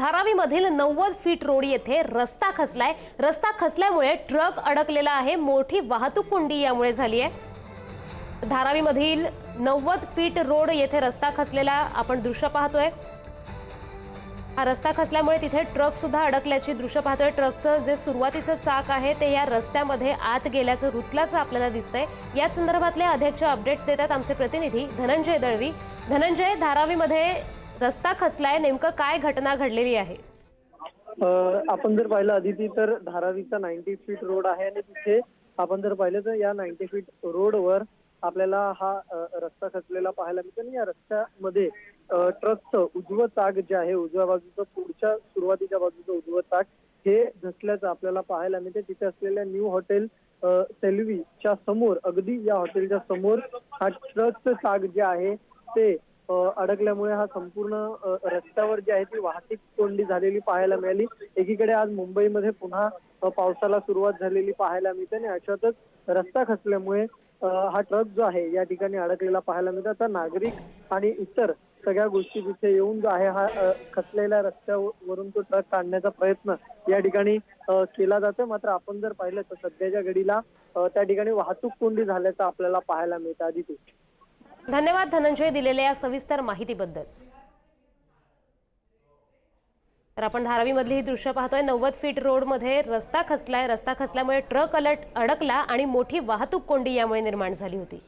धारावीमधील 90 feet road येथे रस्ता खचलाय। रस्ता खचल्यामुळे ट्रक अडकलेला आहे। मोठी वाहतूक कोंडी यामुळे झाली आहे। धारावीमधील 90 फीट रोड येथे रस्ता खचलेला आपण दृश्य पाहतोय। हा रस्ता खचल्यामुळे तिथे ट्रक सुद्धा अडकल्याची दृश्य पाहतोय। ट्रकचं जे सुरुवातीचं चाक आहे ते या रस्त्यामध्ये आत गेल्याचं रुतल्याचं आपल्याला दिसतंय। या संदर्भातले अधिकचे अपडेट्स देतात आमचे प्रतिनिधी धनंजय दळवी। धनंजय, धारावीमध्ये रस्ता खचलाय, नेमकं काय घटना घडलेली आहे? आपण जर पाहिलं आदिती तर धारावीचा 90 फीट रोड आहे आणि तिथे आपण जर पाहिलं तर या 90 फीट रोडवर आपल्याला हा रस्ता खचलेला पाहायला मिळतो आणि या रस्त्यामध्ये ट्रकचं उजवं चाक जे आहे, उजव्या बाजूचं पुढच्या सुरुवातीच्या बाजूचं उजवं चाक हे धसल्याचं आपल्याला पाहायला मिळते। तिथे असलेल्या न्यू हॉटेल सेल्वीच्या समोर, अगदी या हॉटेलच्या समोर हा ट्रकचं चाक जे आहे ते अडकल्यामुळे हा संपूर्ण रस्त्यावर जी आहे ती वाहतूक कोंडी झालेली पाहायला मिळाली। एकीकडे आज मुंबईमध्ये पुन्हा पावसाला सुरुवात झालेली पाहायला मिळते आणि अशातच रस्ता खचल्यामुळे हा ट्रक जो आहे या ठिकाणी अडकलेला पाहायला मिळतो। आता नागरिक आणि इतर सगळ्या गोष्टी तिथे येऊन जो आहे हा खचलेल्या रस्त्यावरून तो ट्रक काढण्याचा प्रयत्न या ठिकाणी केला जातो। मात्र आपण जर पाहिलं तर सध्याच्या घडीला त्या ठिकाणी वाहतूक कोंडी झाल्याचं आपल्याला पाहायला मिळतं। आदिती, धन्यवाद धनंजय दिलेल्या या सविस्तर माहितीबद्दल। तर आपण धारावीमधली ही दृश्य पाहतोय। 90 फीट रोडमध्ये रस्ता खचलाय। रस्ता खचल्यामुळे ट्रक अडकला आणि मोठी वाहतूक कोंडी यामुळे निर्माण झाली होती।